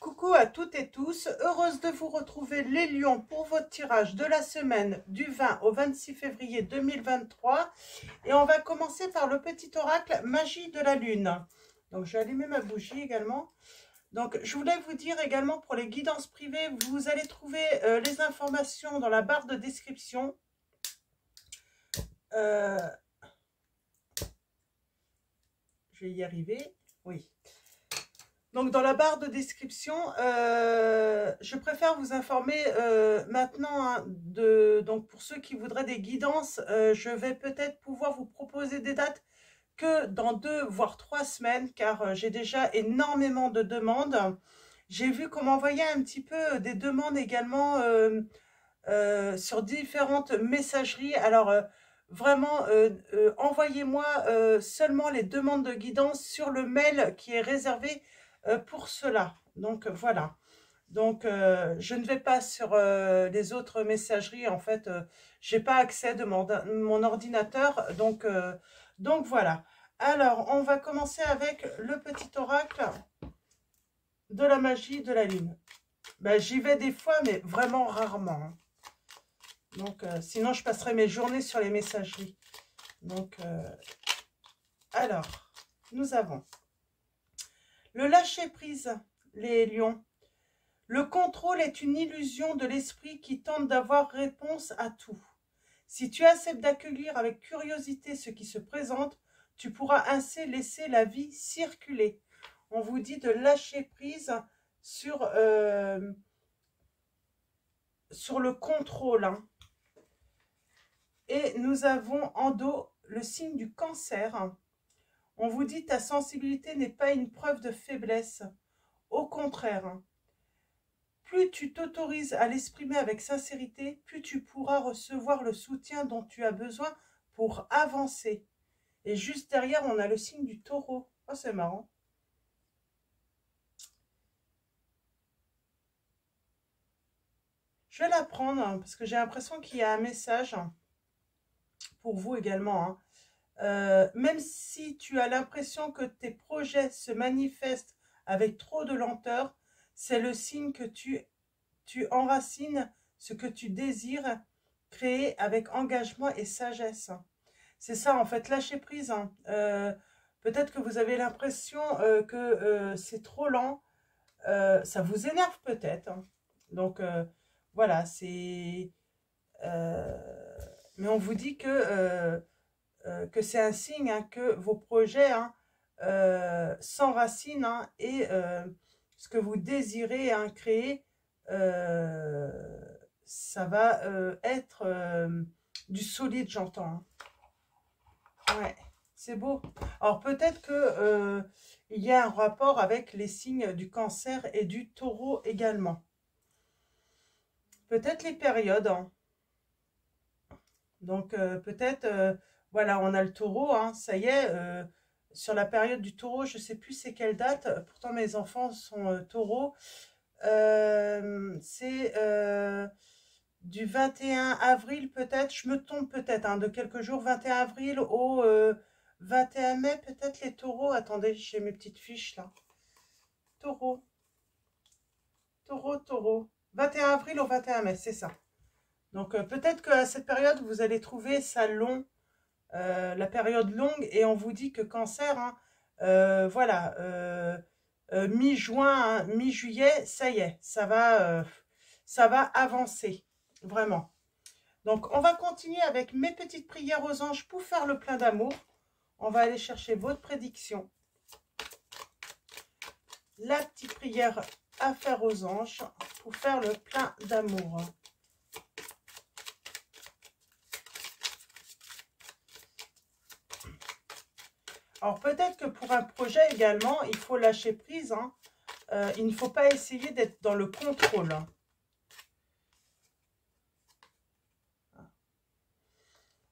Coucou à toutes et tous, heureuse de vous retrouver les lions pour votre tirage de la semaine du 20 au 26 février 2023. Et on va commencer par le petit oracle Magie de la Lune. Donc je vais allumer ma bougie également. Donc je voulais vous dire également pour les guidances privées, vous allez trouver les informations dans la barre de description. Je vais y arriver, oui. Donc, dans la barre de description, je préfère vous informer maintenant, hein, donc pour ceux qui voudraient des guidances, je vais peut-être pouvoir vous proposer des dates que dans 2 voire 3 semaines, car j'ai déjà énormément de demandes. J'ai vu qu'on m'envoyait un petit peu des demandes également sur différentes messageries. Alors, vraiment, envoyez-moi seulement les demandes de guidance sur le mail qui est réservé pour cela. Donc voilà. Donc je ne vais pas sur les autres messageries. En fait, j'ai pas accès de mon ordinateur. Donc voilà. Alors, on va commencer avec le petit oracle de la magie de la lune. Ben, j'y vais des fois, mais vraiment rarement, hein. Donc, sinon, je passerai mes journées sur les messageries. Donc, alors, nous avons le lâcher-prise, les lions. Le contrôle est une illusion de l'esprit qui tente d'avoir réponse à tout. Si tu acceptes d'accueillir avec curiosité ce qui se présente, tu pourras ainsi laisser la vie circuler. On vous dit de lâcher prise sur le contrôle, hein. Et nous avons en dos le signe du cancer. On vous dit ta sensibilité n'est pas une preuve de faiblesse. Au contraire, plus tu t'autorises à l'exprimer avec sincérité, plus tu pourras recevoir le soutien dont tu as besoin pour avancer. Et juste derrière, on a le signe du taureau. Oh, c'est marrant. Je vais la prendre parce que j'ai l'impression qu'il y a un message pour vous également, hein. Même si tu as l'impression que tes projets se manifestent avec trop de lenteur, c'est le signe que tu enracines ce que tu désires créer avec engagement et sagesse. C'est ça, en fait, lâcher prise, hein. Peut-être que vous avez l'impression que c'est trop lent. Ça vous énerve peut-être, hein. Donc, voilà, c'est... mais on vous dit que c'est un signe, hein, que vos projets, hein, s'enracinent, hein, et ce que vous désirez, hein, créer, ça va être du solide, j'entends, hein. Ouais, c'est beau. Alors peut-être que il y a un rapport avec les signes du cancer et du taureau également. Peut-être les périodes, hein. Donc peut-être, voilà, on a le taureau, hein, ça y est, sur la période du taureau, je ne sais plus c'est quelle date, pourtant mes enfants sont taureaux, c'est du 21 avril peut-être, je me trompe peut-être, hein, de quelques jours, 21 avril au 21 mai peut-être les taureaux, attendez, j'ai mes petites fiches là, taureau, taureau, 21 avril au 21 mai, c'est ça. Donc peut-être qu'à cette période, vous allez trouver ça long, la période longue, et on vous dit que cancer, hein, voilà, mi-juin, hein, mi-juillet, ça y est, ça va avancer, vraiment. Donc on va continuer avec mes petites prières aux anges pour faire le plein d'amour. On va aller chercher votre prédiction. La petite prière à faire aux anges pour faire le plein d'amour. Alors peut-être que pour un projet également, il faut lâcher prise, hein. Il ne faut pas essayer d'être dans le contrôle, hein.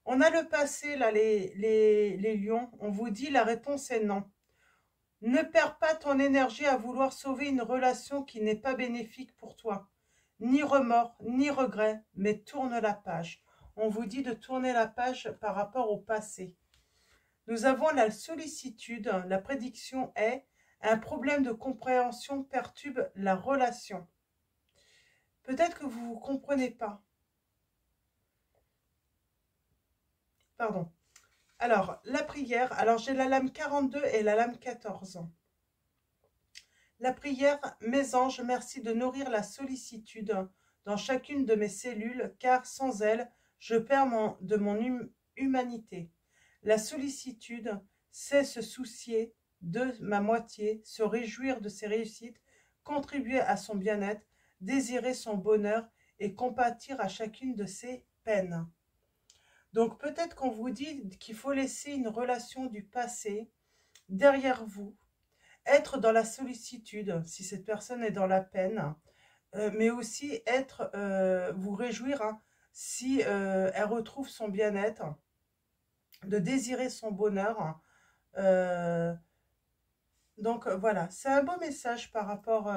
On a le passé, là, les lions. On vous dit, la réponse est non. Ne perds pas ton énergie à vouloir sauver une relation qui n'est pas bénéfique pour toi. Ni remords, ni regrets, mais tourne la page. On vous dit de tourner la page par rapport au passé. Nous avons la sollicitude. La prédiction est: Un problème de compréhension perturbe la relation. Peut-être que vous ne vous comprenez pas. Pardon. Alors, la prière. Alors, j'ai la lame 42 et la lame 14. La prière, mes anges, merci de nourrir la sollicitude dans chacune de mes cellules, car sans elle, je perds de mon humanité. La sollicitude, c'est se soucier de ma moitié, se réjouir de ses réussites, contribuer à son bien-être, désirer son bonheur et compatir à chacune de ses peines. Donc peut-être qu'on vous dit qu'il faut laisser une relation du passé derrière vous, être dans la sollicitude si cette personne est dans la peine, mais aussi vous réjouir si elle retrouve son bien-être, de désirer son bonheur. Donc voilà, c'est un beau message par rapport...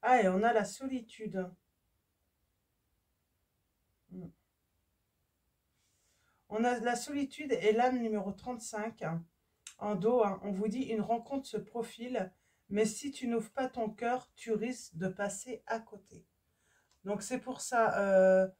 Ah, et on a la solitude. On a la solitude et l'âme numéro 35 en dos. On vous dit une rencontre se profile, mais si tu n'ouvres pas ton cœur, tu risques de passer à côté. Donc c'est pour ça,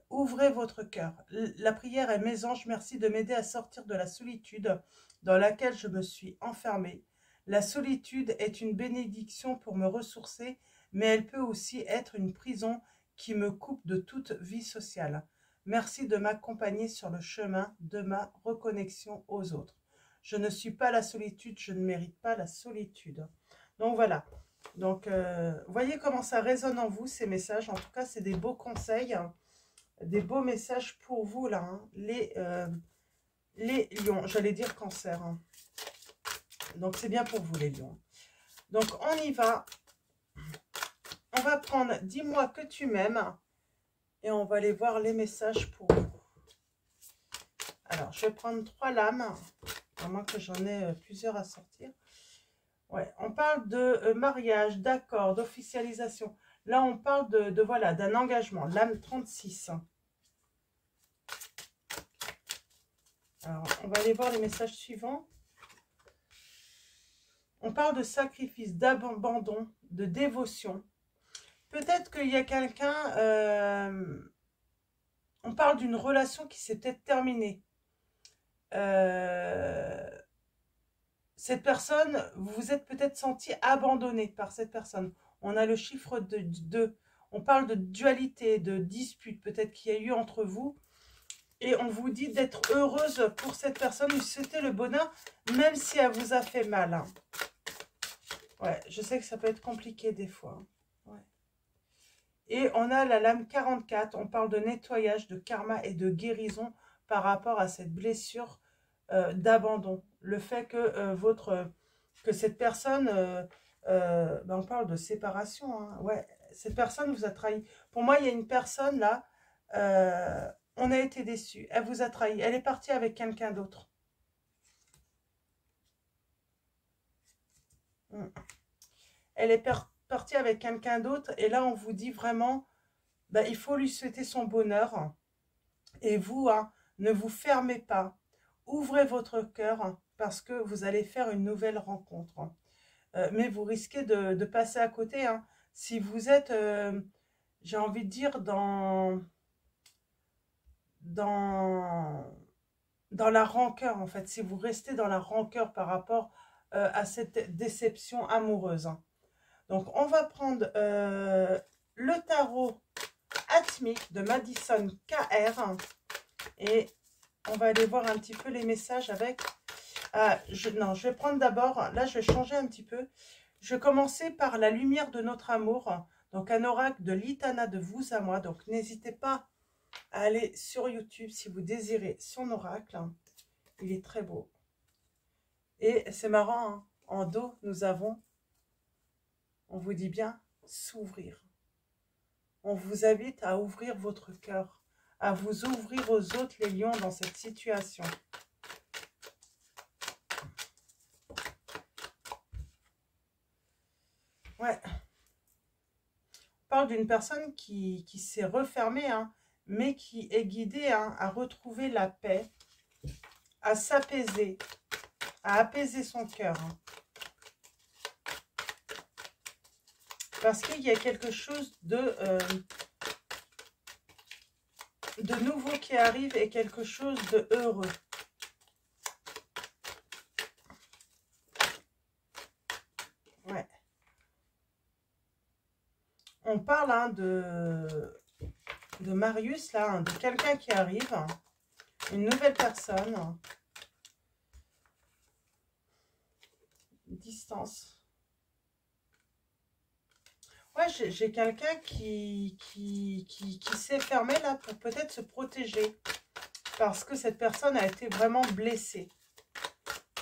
ouvrez votre cœur. La prière est: mes anges, merci de m'aider à sortir de la solitude dans laquelle je me suis enfermée. La solitude est une bénédiction pour me ressourcer, mais elle peut aussi être une prison qui me coupe de toute vie sociale. Merci de m'accompagner sur le chemin de ma reconnexion aux autres. Je ne suis pas la solitude, je ne mérite pas la solitude. Donc voilà. Donc, voyez comment ça résonne en vous, ces messages. En tout cas, c'est des beaux conseils, hein, des beaux messages pour vous, là. Hein, les lions, j'allais dire cancer. Hein. Donc, c'est bien pour vous, les lions. Donc, on y va. On va prendre « Dis-moi que tu m'aimes » et on va aller voir les messages pour vous. Alors, je vais prendre 3 lames, à moins que j'en ai plusieurs à sortir. Ouais, on parle de mariage, d'accord, d'officialisation. Là, on parle voilà, d'un engagement. Lame 36. Alors, on va aller voir les messages suivants. On parle de sacrifice, d'abandon, de dévotion. Peut-être qu'il y a quelqu'un... on parle d'une relation qui s'est peut-être terminée. Cette personne, vous vous êtes peut-être senti abandonné par cette personne. On a le chiffre de 2. On parle de dualité, de dispute peut-être qu'il y a eu entre vous. Et on vous dit d'être heureuse pour cette personne. Vous souhaitez le bonheur, même si elle vous a fait mal. Hein. Ouais, je sais que ça peut être compliqué des fois. Ouais. Et on a la lame 44. On parle de nettoyage, de karma et de guérison par rapport à cette blessure d'abandon. Le fait que, que cette personne... on parle de séparation. Hein. Ouais, cette personne vous a trahi. Pour moi, il y a une personne là... on a été déçus. Elle vous a trahi. Elle est partie avec quelqu'un d'autre. Elle est partie avec quelqu'un d'autre. Et là, on vous dit vraiment, il faut lui souhaiter son bonheur. Et vous, hein, ne vous fermez pas. Ouvrez votre cœur parce que vous allez faire une nouvelle rencontre. Mais vous risquez de passer à côté. Hein. Si vous êtes, j'ai envie de dire, dans la rancœur, en fait, si vous restez dans la rancœur par rapport à cette déception amoureuse. Hein. Donc, on va prendre le tarot Atmique de Madison KR et on va aller voir un petit peu les messages avec... je vais prendre d'abord, là, je vais changer un petit peu. Je vais commencer par la lumière de notre amour, donc un oracle de l'Itana de vous à moi. Donc, n'hésitez pas à aller sur YouTube si vous désirez son oracle. Il est très beau. Et c'est marrant, hein, en dos, nous avons, on vous dit bien, s'ouvrir. On vous invite à ouvrir votre cœur, à vous ouvrir aux autres, les lions, dans cette situation. Ouais. On parle d'une personne qui s'est refermée, hein, mais qui est guidée hein, à retrouver la paix, à s'apaiser, à apaiser son cœur. Hein. Parce qu'il y a quelque chose de nouveau qui arrive et quelque chose de heureux. Ouais. On parle hein, de Marius, là, hein, de quelqu'un qui arrive, hein, une nouvelle personne. Distance. Ouais, j'ai quelqu'un qui s'est fermé là pour peut-être se protéger. Parce que cette personne a été vraiment blessée.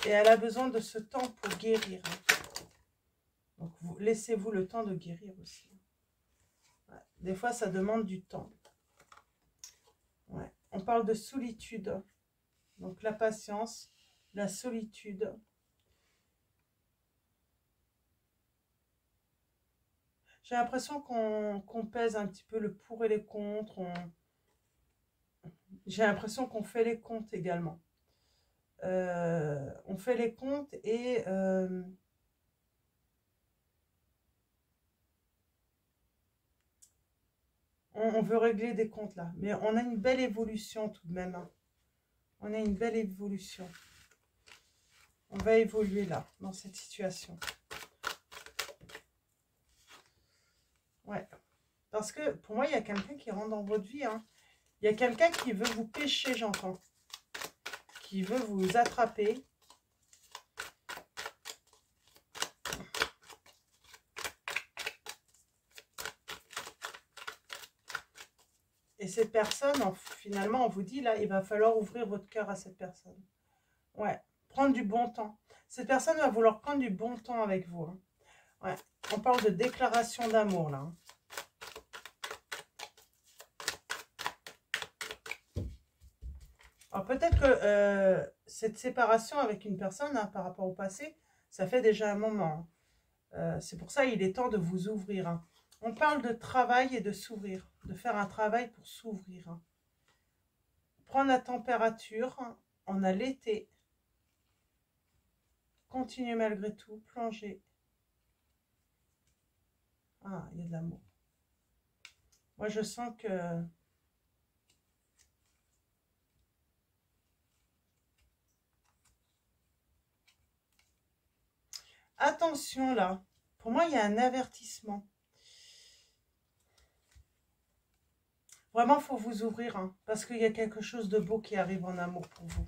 Et elle a besoin de ce temps pour guérir. Donc, laissez-vous le temps de guérir aussi. Ouais. Des fois, ça demande du temps. Ouais. On parle de solitude. Donc, la patience, la solitude. J'ai l'impression qu'on pèse un petit peu le pour et les contre. J'ai l'impression qu'on fait les comptes également. On fait les comptes et on veut régler des comptes là. Mais on a une belle évolution tout de même. Hein. On a une belle évolution. On va évoluer là, dans cette situation. Ouais. Parce que pour moi, il y a quelqu'un qui rentre dans votre vie. Hein. Il y a quelqu'un qui veut vous pêcher, j'entends. Qui veut vous attraper. Et cette personne, finalement, on vous dit, là, il va falloir ouvrir votre cœur à cette personne. Ouais, prendre du bon temps. Cette personne va vouloir prendre du bon temps avec vous. Hein. Ouais, on parle de déclaration d'amour, là. Hein. Alors, peut-être que cette séparation avec une personne, hein, par rapport au passé, ça fait déjà un moment. Hein. C'est pour ça qu'il est temps de vous ouvrir. Hein. On parle de travail et de s'ouvrir, de faire un travail pour s'ouvrir. Hein. Prendre la température, hein. On a l'été. Continuer malgré tout, plonger. Ah, il y a de l'amour. Moi, je sens que... Attention là. Pour moi, il y a un avertissement. Vraiment, il faut vous ouvrir. Hein, parce qu'il y a quelque chose de beau qui arrive en amour pour vous.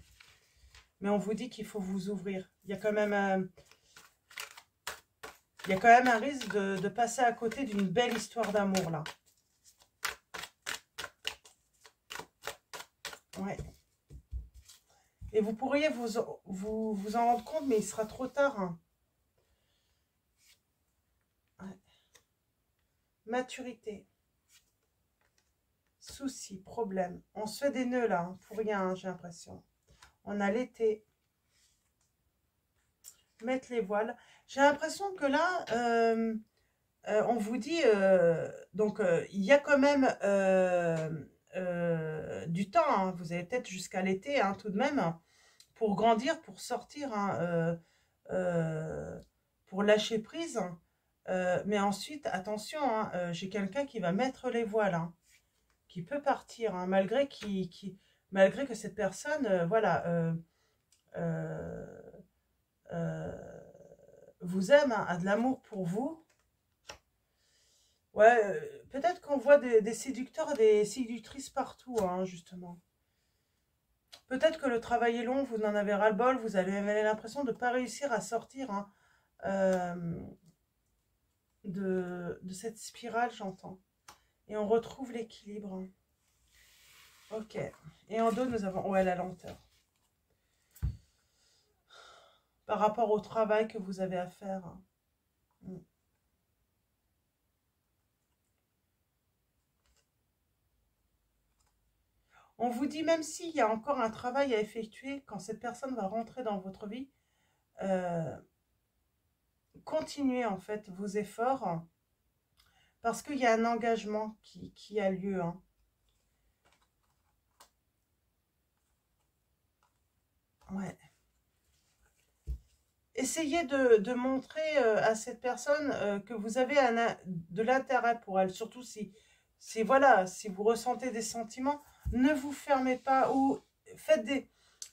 Mais on vous dit qu'il faut vous ouvrir. Il y a quand même un risque de passer à côté d'une belle histoire d'amour là. Ouais. Et vous pourriez vous en rendre compte, mais il sera trop tard. Hein. Ouais. Maturité. Soucis, problèmes. On se fait des nœuds là, hein, pour rien, hein, j'ai l'impression. On a l'été. Mettre les voiles. J'ai l'impression que là, on vous dit, donc il y a quand même du temps. Hein, vous avez peut-être jusqu'à l'été, hein, tout de même, pour grandir, pour sortir, hein, pour lâcher prise. Mais ensuite, attention, hein, j'ai quelqu'un qui va mettre les voiles, hein, qui peut partir, hein, malgré que cette personne, voilà, euh, vous aime, hein, a de l'amour pour vous. Ouais, peut-être qu'on voit des séducteurs et des séductrices partout, hein, justement. Peut-être que le travail est long, vous en avez ras-le-bol, vous avez l'impression de ne pas réussir à sortir, hein, de cette spirale, j'entends. Et on retrouve l'équilibre. Hein. Ok. Et en dos, nous avons, ouais, la lenteur. Par rapport au travail que vous avez à faire. Hein. On vous dit, même s'il y a encore un travail à effectuer, quand cette personne va rentrer dans votre vie, continuez en fait vos efforts, hein, parce qu'il y a un engagement qui a lieu. Hein. Ouais. essayez de montrer à cette personne que vous avez de l'intérêt pour elle, surtout si, voilà, si vous ressentez des sentiments, ne vous fermez pas ou faites des...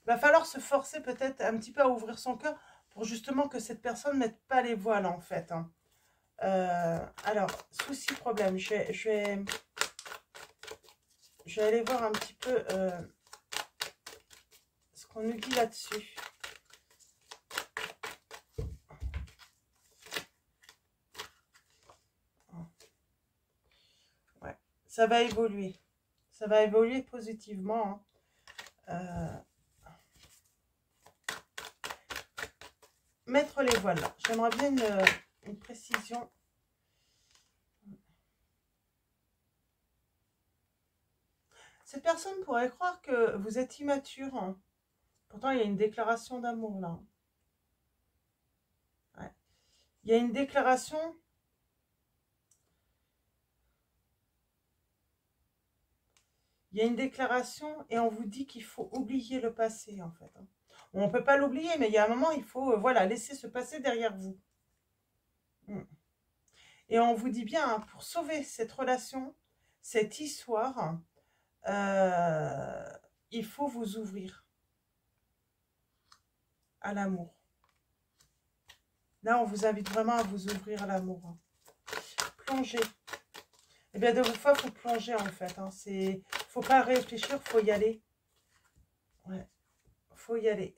Il va falloir se forcer peut-être un petit peu à ouvrir son cœur pour justement que cette personne ne mette pas les voiles en fait. Hein. Alors, souci, problème, je vais aller voir un petit peu ce qu'on nous dit là-dessus. Ouais, ça va évoluer. Ça va évoluer positivement. Hein. Mettre les voiles là. J'aimerais bien une précision. Cette personne pourrait croire que vous êtes immature. Hein. Pourtant, il y a une déclaration d'amour là. Ouais. Il y a une déclaration. Il y a une déclaration et on vous dit qu'il faut oublier le passé en fait. Hein. On ne peut pas l'oublier, mais il y a un moment, il faut voilà, laisser ce passé derrière vous. Et on vous dit bien, hein, pour sauver cette relation, cette histoire, il faut vous ouvrir à l'amour. Là, on vous invite vraiment à vous ouvrir à l'amour. Hein. Plonger. Eh bien, de vos fois, il faut plonger, en fait. Hein. Faut pas réfléchir, il faut y aller. Ouais, faut y aller.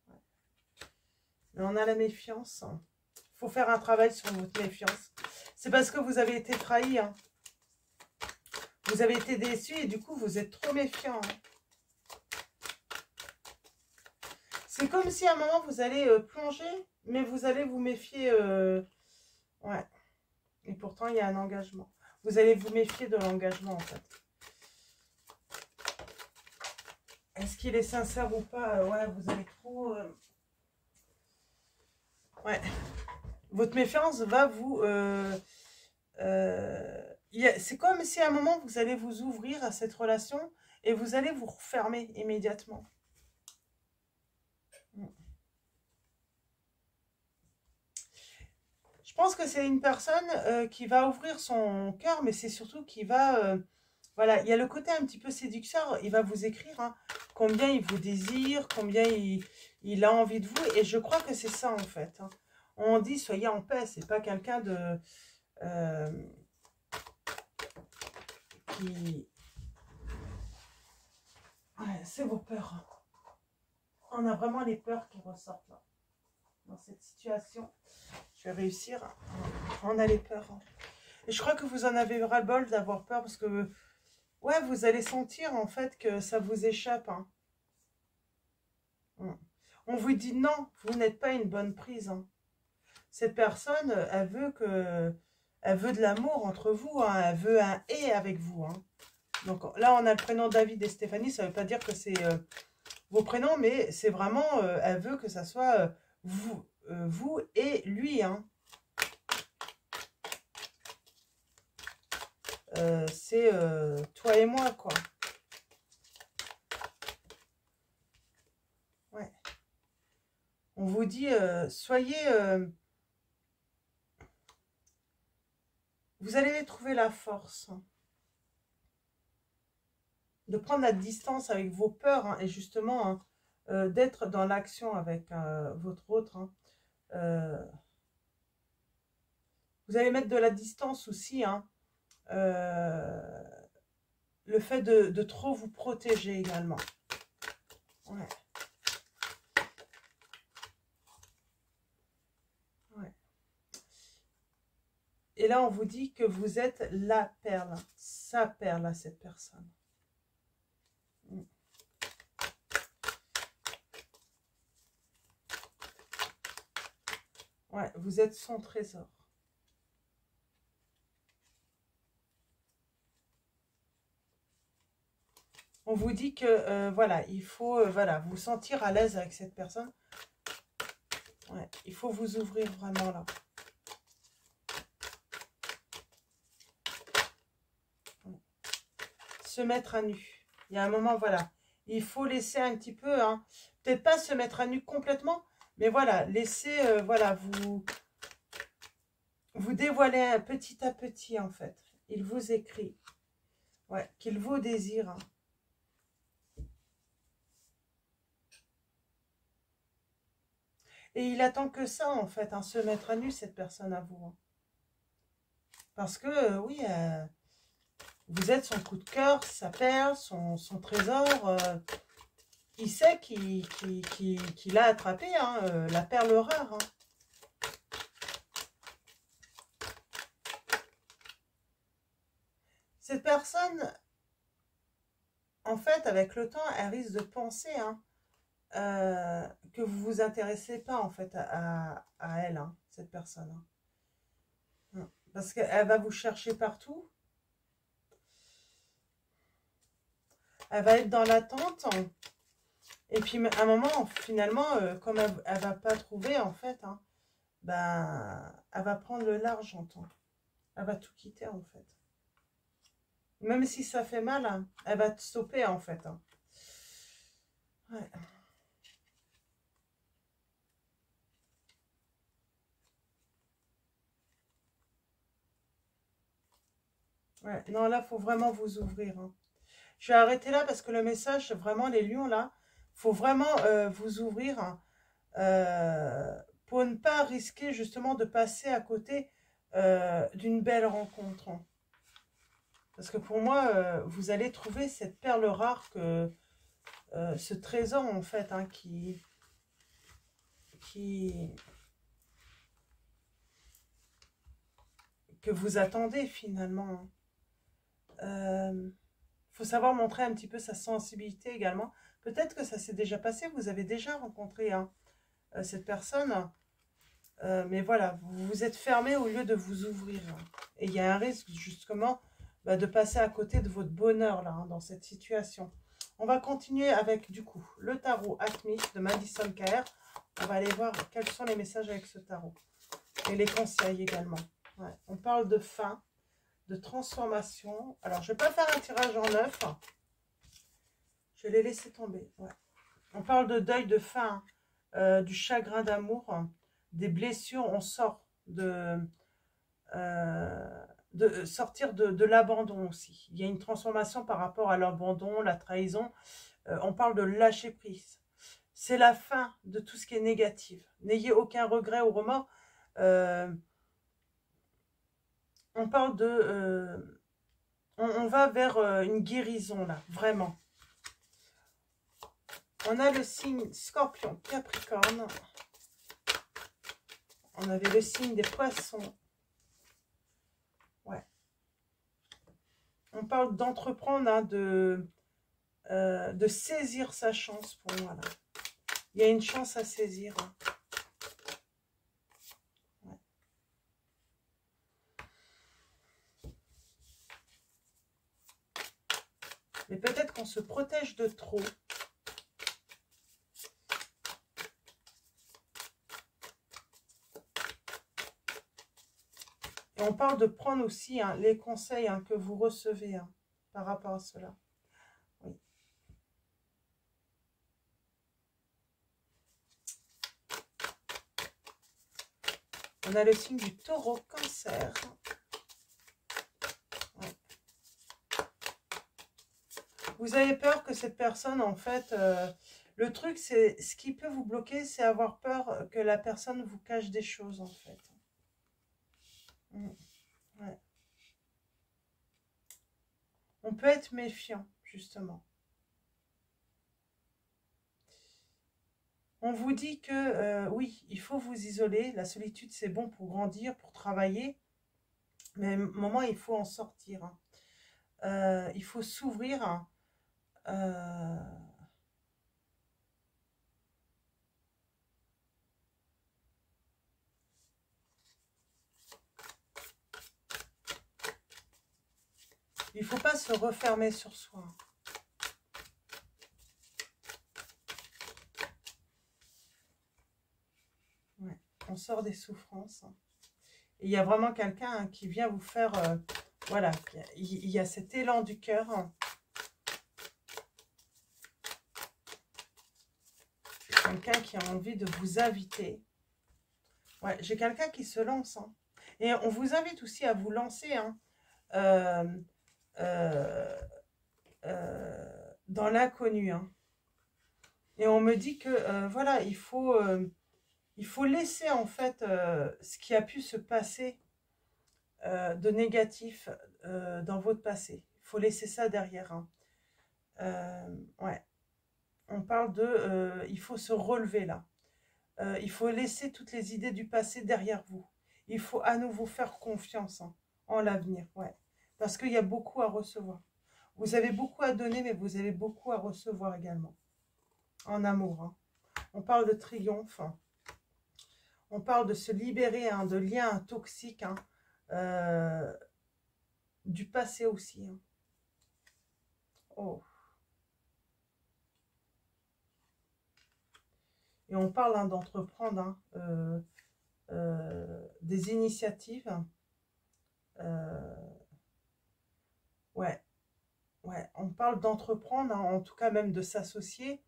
Ouais. Mais on a la méfiance. Il faut faire un travail sur votre méfiance. C'est parce que vous avez été trahi. Hein. Vous avez été déçu et du coup, vous êtes trop méfiant. Hein. C'est comme si à un moment, vous allez plonger, mais vous allez vous méfier. Ouais. Et pourtant, il y a un engagement. Vous allez vous méfier de l'engagement, en fait. Est-ce qu'il est sincère ou pas? Ouais, vous allez trop... Ouais. Votre méfiance va vous... c'est comme si à un moment, vous allez vous ouvrir à cette relation et vous allez vous refermer immédiatement. Je pense que c'est une personne qui va ouvrir son cœur, mais c'est surtout qui va... voilà, il y a le côté un petit peu séducteur. Il va vous écrire hein, combien il vous désire, combien il a envie de vous. Et je crois que c'est ça, en fait. Hein. On dit, soyez en paix. C'est pas quelqu'un de... qui... Ouais, c'est vos peurs. On a vraiment les peurs qui ressortent, là. Dans cette situation. Je vais réussir. On a les peurs. Hein. Et je crois que vous en avez ras-le-bol d'avoir peur parce que... Ouais, vous allez sentir en fait que ça vous échappe. Hein. On vous dit non, vous n'êtes pas une bonne prise. Hein. Cette personne, elle veut de l'amour entre vous. Hein. Elle veut un « et » avec vous. Hein. Donc là, on a le prénom David et Stéphanie. Ça ne veut pas dire que c'est vos prénoms, mais c'est vraiment, elle veut que ça soit vous et lui. Hein. C'est toi et moi, quoi. Ouais. On vous dit, soyez... vous allez trouver la force hein, de prendre la distance avec vos peurs hein, et justement hein, d'être dans l'action avec votre autre. Hein. Vous allez mettre de la distance aussi. Hein, le fait de trop vous protéger également. Ouais. Ouais. Et là, on vous dit que vous êtes la perle, sa perle à cette personne. Ouais, vous êtes son trésor. On vous dit que, voilà, il faut voilà, vous sentir à l'aise avec cette personne. Ouais, il faut vous ouvrir vraiment là. Ouais. Se mettre à nu. Il y a un moment, voilà, il faut laisser un petit peu, hein, peut-être pas se mettre à nu complètement, Mais voilà, laissez, voilà, vous dévoiler petit à petit, en fait. Il vous écrit, ouais, qu'il vous désire. Hein. Et il attend que ça, en fait, hein, se mettre à nu, cette personne à vous. Hein. Parce que, oui, vous êtes son coup de cœur, sa perle, son trésor. Il sait qu'il a attrapé hein, la perle rare. Hein. Cette personne, en fait, avec le temps, elle risque de penser hein, que vous vous intéressez pas, en fait, à elle, hein, cette personne. Hein. Parce qu'elle va vous chercher partout. Elle va être dans l'attente. Et puis, à un moment, finalement, comme elle ne va pas trouver, en fait, hein, ben, elle va prendre le large, j'entends. Elle va tout quitter, en fait. Même si ça fait mal, hein, elle va te stopper, en fait. Hein. Ouais. Ouais. Non, là, il faut vraiment vous ouvrir. Hein. Je vais arrêter là parce que le message, vraiment, les lions, là, il faut vraiment vous ouvrir hein, pour ne pas risquer, justement, de passer à côté d'une belle rencontre. Hein. Parce que pour moi, vous allez trouver cette perle rare, ce trésor, en fait, hein, que vous attendez, finalement. Faut savoir montrer un petit peu sa sensibilité également. Peut-être que ça s'est déjà passé, vous avez déjà rencontré hein, cette personne. Mais voilà, vous vous êtes fermé au lieu de vous ouvrir. Hein. Et il y a un risque, justement, bah, de passer à côté de votre bonheur, là, hein, dans cette situation. On va continuer avec, du coup, le tarot Atmis de Madison Caer. On va aller voir quels sont les messages avec ce tarot. Et les conseils également. Ouais. On parle de fin, de transformation. Alors, je ne vais pas faire un tirage en neuf. Je vais les laisser tomber. Ouais. On parle de deuil, de fin, du chagrin d'amour, des blessures. On sort sortir de l'abandon aussi. Il y a une transformation par rapport à l'abandon, la trahison. On parle de lâcher prise. C'est la fin de tout ce qui est négatif. N'ayez aucun regret ou remords. On parle de... on va vers une guérison là, vraiment. On a le signe Scorpion, Capricorne. On avait le signe des Poissons. Ouais. On parle d'entreprendre, hein, de saisir sa chance pour moi. Là. Il y a une chance à saisir. Hein. Ouais. Mais peut-être qu'on se protège de trop. Et on parle de prendre aussi hein, les conseils hein, que vous recevez hein, par rapport à cela. Oui. On a le signe du Taureau, Cancer. Ouais. Vous avez peur que cette personne, en fait... le truc, c'est... Ce qui peut vous bloquer, c'est avoir peur que la personne vous cache des choses, en fait. Ouais. On peut être méfiant, justement. On vous dit que, oui, il faut vous isoler. La solitude, c'est bon pour grandir, pour travailler. Mais à un moment, il faut en sortir. Hein. Il faut s'ouvrir. Hein. Il ne faut pas se refermer sur soi. Ouais. On sort des souffrances. Et il y a vraiment quelqu'un hein, qui vient vous faire... voilà, il y a cet élan du cœur. quelqu'un qui a envie de vous inviter. Ouais, j'ai quelqu'un qui se lance. Hein. Et on vous invite aussi à vous lancer hein, dans l'inconnu. Hein. Et on me dit que, voilà, il faut laisser en fait ce qui a pu se passer de négatif dans votre passé. Il faut laisser ça derrière. Hein. Ouais. On parle de... il faut se relever là. Il faut laisser toutes les idées du passé derrière vous. Il faut à nouveau faire confiance hein, en l'avenir. Ouais. Parce qu'il y a beaucoup à recevoir. Vous avez beaucoup à donner, mais vous avez beaucoup à recevoir également. En amour. Hein. On parle de triomphe. Hein. On parle de se libérer hein, de liens toxiques. Hein, du passé aussi. Hein. Oh. Et on parle hein, d'entreprendre hein, des initiatives. Ouais, ouais, on parle d'entreprendre, hein, en tout cas même de s'associer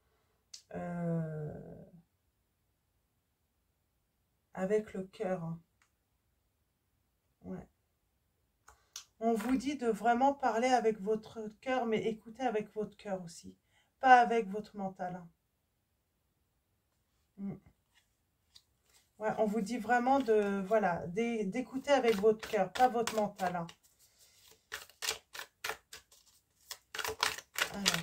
avec le cœur. Hein. Ouais. On vous dit de vraiment parler avec votre cœur, mais écoutez avec votre cœur aussi, pas avec votre mental. Hein. Ouais, on vous dit vraiment de voilà d'écouter avec votre cœur, pas votre mental. Hein. Alors.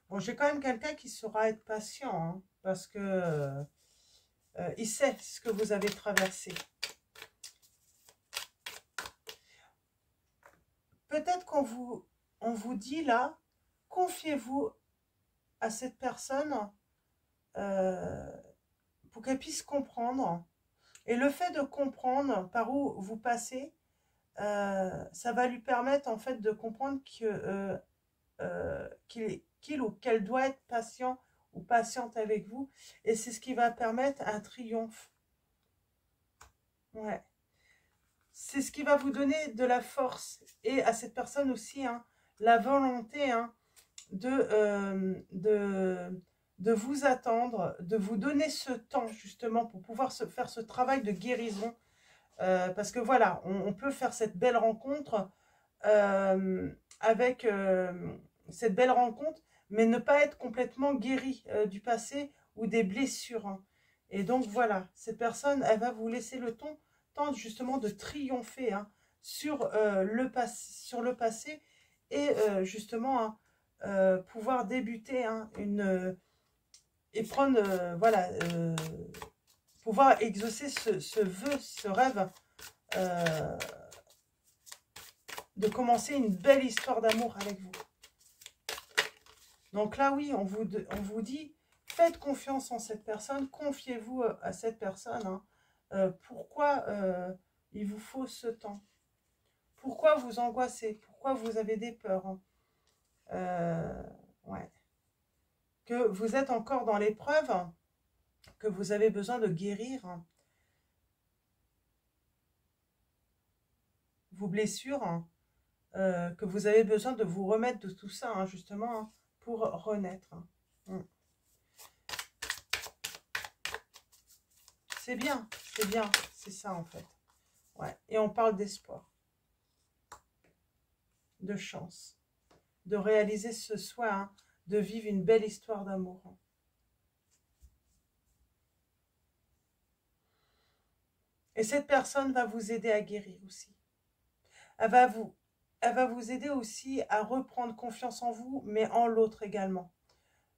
Bon, j'ai quand même quelqu'un qui saura être patient, hein, parce que il sait ce que vous avez traversé. Peut-être qu'on vous dit là, confiez-vous à cette personne pour qu'elle puisse comprendre. Et le fait de comprendre par où vous passez, ça va lui permettre en fait de comprendre que qu'il ou qu'elle doit être patient ou patiente avec vous. Et c'est ce qui va permettre un triomphe. Ouais. C'est ce qui va vous donner de la force. Et à cette personne aussi, hein, la volonté hein, de vous attendre, de vous donner ce temps justement pour pouvoir faire ce travail de guérison. Parce que voilà, on peut faire cette belle rencontre avec cette belle rencontre, mais ne pas être complètement guéri du passé ou des blessures. Hein. Et donc voilà, cette personne, elle va vous laisser le temps justement de triompher hein, sur le passé et justement hein, pouvoir débuter hein, et prendre voilà pouvoir exaucer ce vœu, ce rêve de commencer une belle histoire d'amour avec vous. Donc là, oui, on vous dit, faites confiance en cette personne, confiez-vous à cette personne. Hein. Pourquoi il vous faut ce temps? Pourquoi vous angoissez? Pourquoi vous avez des peurs? Hein. Ouais. Que vous êtes encore dans l'épreuve, que vous avez besoin de guérir vos blessures, hein. Que vous avez besoin de vous remettre de tout ça, hein, justement, hein, pour renaître. Hein. C'est bien, c'est ça en fait. Ouais. Et on parle d'espoir, de chance, de réaliser ce souhait, hein, de vivre une belle histoire d'amour. Hein. Et cette personne va vous aider à guérir aussi. Elle va vous aider aussi à reprendre confiance en vous, mais en l'autre également,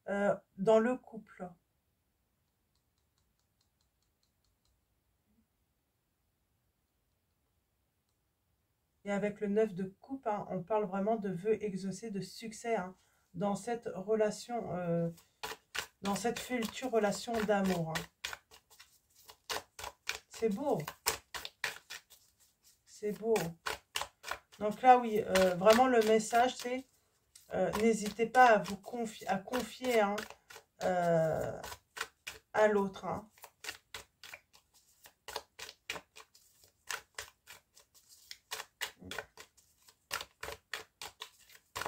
dans le couple. Et avec le 9 de coupe, hein, on parle vraiment de vœux exaucés, de succès hein, dans cette relation, dans cette future relation d'amour. Hein. C'est beau. C'est beau. Donc là, oui, vraiment le message, c'est n'hésitez pas à vous confier hein, à l'autre. Hein.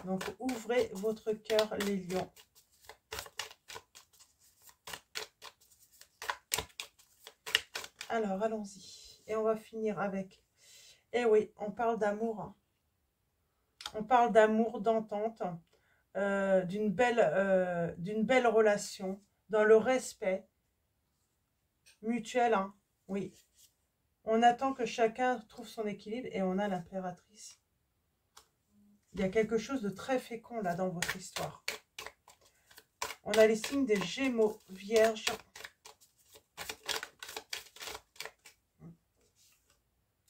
Donc, ouvrez votre cœur, les lions. Alors, allons-y. Et on va finir avec... Eh oui, on parle d'amour. On parle d'amour, d'entente, d'une belle relation, dans le respect mutuel. Hein. Oui. On attend que chacun trouve son équilibre et on a l'impératrice. Il y a quelque chose de très fécond là dans votre histoire. On a les signes des Gémeaux, Vierge.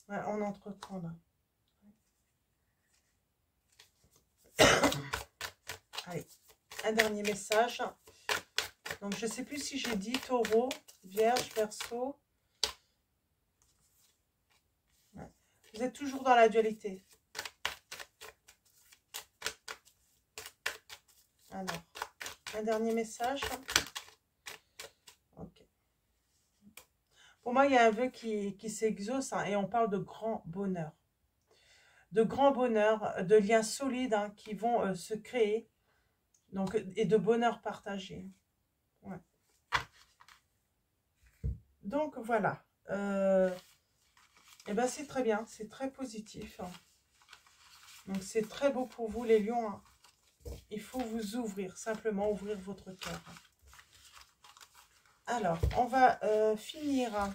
Ouais, on entreprend là. Allez, un dernier message. Donc, je ne sais plus si j'ai dit Taureau, Vierge, Verseau. Ouais. Vous êtes toujours dans la dualité. Alors, un dernier message. Ok. Pour moi, il y a un vœu qui s'exauce hein, et on parle de grand bonheur. De grand bonheur, de liens solides hein, qui vont se créer donc, et de bonheur partagé. Ouais. Donc, voilà. Et ben c'est très bien, c'est très positif. Hein. Donc, c'est très beau pour vous, les lions. Hein. Il faut vous ouvrir, simplement ouvrir votre cœur. Alors, on va finir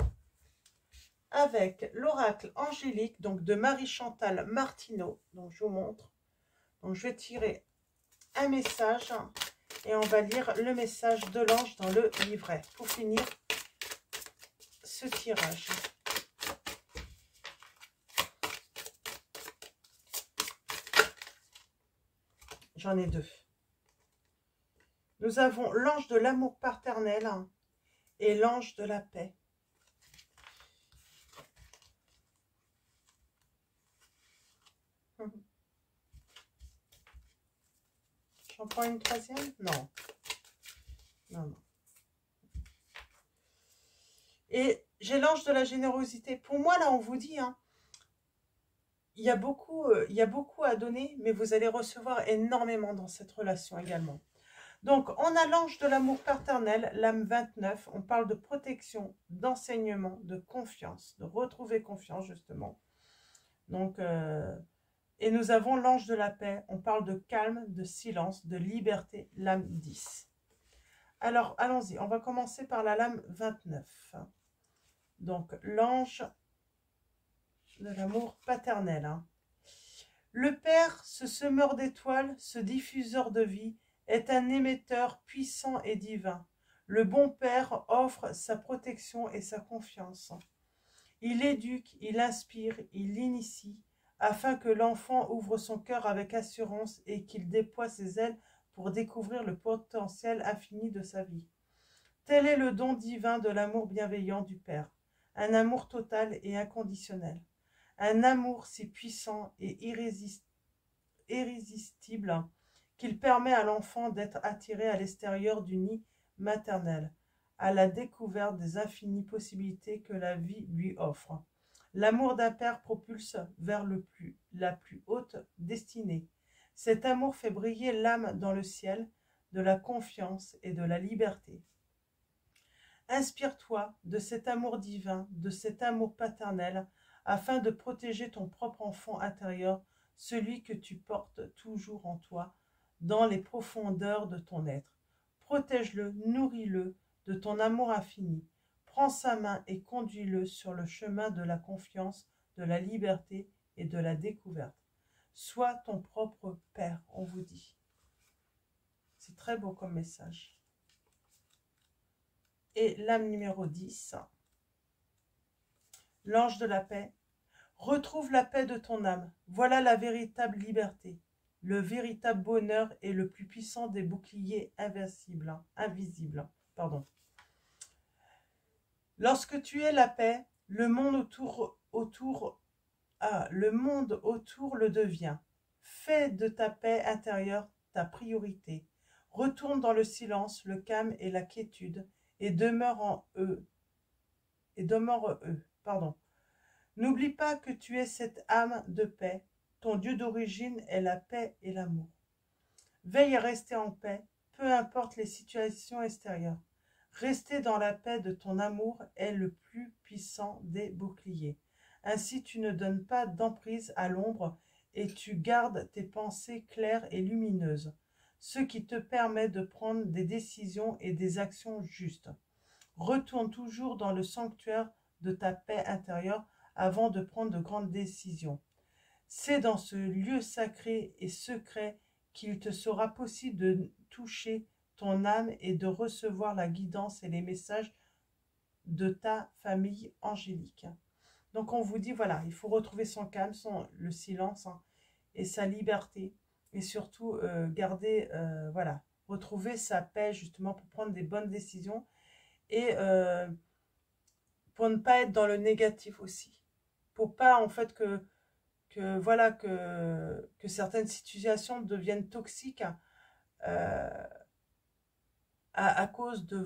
avec l'oracle angélique donc de Marie-Chantal Martineau. Donc, je vous montre. Donc, je vais tirer un message et on va lire le message de l'ange dans le livret pour finir ce tirage. J'en ai deux. Nous avons l'ange de l'amour paternel et l'ange de la paix. J'en prends une troisième? Non. Non, non. Et j'ai l'ange de la générosité. Pour moi, là, on vous dit, hein, il y a beaucoup à donner, mais vous allez recevoir énormément dans cette relation également. Donc, on a l'ange de l'amour paternel, l'âme 29. On parle de protection, d'enseignement, de confiance, de retrouver confiance, justement. Donc, et nous avons l'ange de la paix. On parle de calme, de silence, de liberté, l'âme 10. Alors, allons-y. On va commencer par la lame 29. Donc, l'ange de l'amour paternel. Hein. Le Père, ce semeur d'étoiles, ce diffuseur de vie, est un émetteur puissant et divin. Le bon Père offre sa protection et sa confiance. Il éduque, il inspire, il initie, afin que l'enfant ouvre son cœur avec assurance et qu'il déploie ses ailes pour découvrir le potentiel infini de sa vie. Tel est le don divin de l'amour bienveillant du Père, un amour total et inconditionnel, un amour si puissant et irrésistible qu'il permet à l'enfant d'être attiré à l'extérieur du nid maternel, à la découverte des infinies possibilités que la vie lui offre. L'amour d'un père propulse vers la plus haute destinée. Cet amour fait briller l'âme dans le ciel de la confiance et de la liberté. Inspire-toi de cet amour divin, de cet amour paternel, afin de protéger ton propre enfant intérieur, celui que tu portes toujours en toi, dans les profondeurs de ton être. Protège-le, nourris-le de ton amour infini. Prends sa main et conduis-le sur le chemin de la confiance, de la liberté et de la découverte. Sois ton propre Père, on vous dit. C'est très beau comme message. Et l'âme numéro 10, l'ange de la paix. Retrouve la paix de ton âme. Voilà la véritable liberté. Le véritable bonheur est le plus puissant des boucliers invisibles. Lorsque tu es la paix, le monde autour le devient. Fais de ta paix intérieure ta priorité. Retourne dans le silence, le calme et la quiétude, et demeure en eux. N'oublie pas que tu es cette âme de paix. Ton Dieu d'origine est la paix et l'amour. Veille à rester en paix, peu importe les situations extérieures. Rester dans la paix de ton amour est le plus puissant des boucliers. Ainsi, tu ne donnes pas d'emprise à l'ombre et tu gardes tes pensées claires et lumineuses, ce qui te permet de prendre des décisions et des actions justes. Retourne toujours dans le sanctuaire de ta paix intérieure avant de prendre de grandes décisions. C'est dans ce lieu sacré et secret qu'il te sera possible de toucher ton âme et de recevoir la guidance et les messages de ta famille angélique. Donc on vous dit, voilà, il faut retrouver son calme, le silence et sa liberté. Et surtout garder, voilà, retrouver sa paix justement pour prendre des bonnes décisions et pour ne pas être dans le négatif aussi. Pour pas en fait voilà, que certaines situations deviennent toxiques à cause de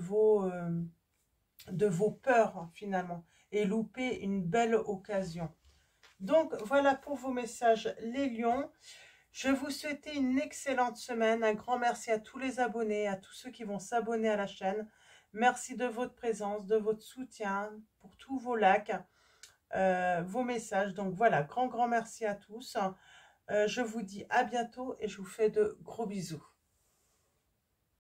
vos peurs finalement et louper une belle occasion. Donc voilà pour vos messages les lions. Je vous souhaite une excellente semaine. Un grand merci à tous les abonnés, à tous ceux qui vont s'abonner à la chaîne. Merci de votre présence, de votre soutien, pour tous vos likes, vos messages. Donc voilà, grand merci à tous. Je vous dis à bientôt et je vous fais de gros bisous.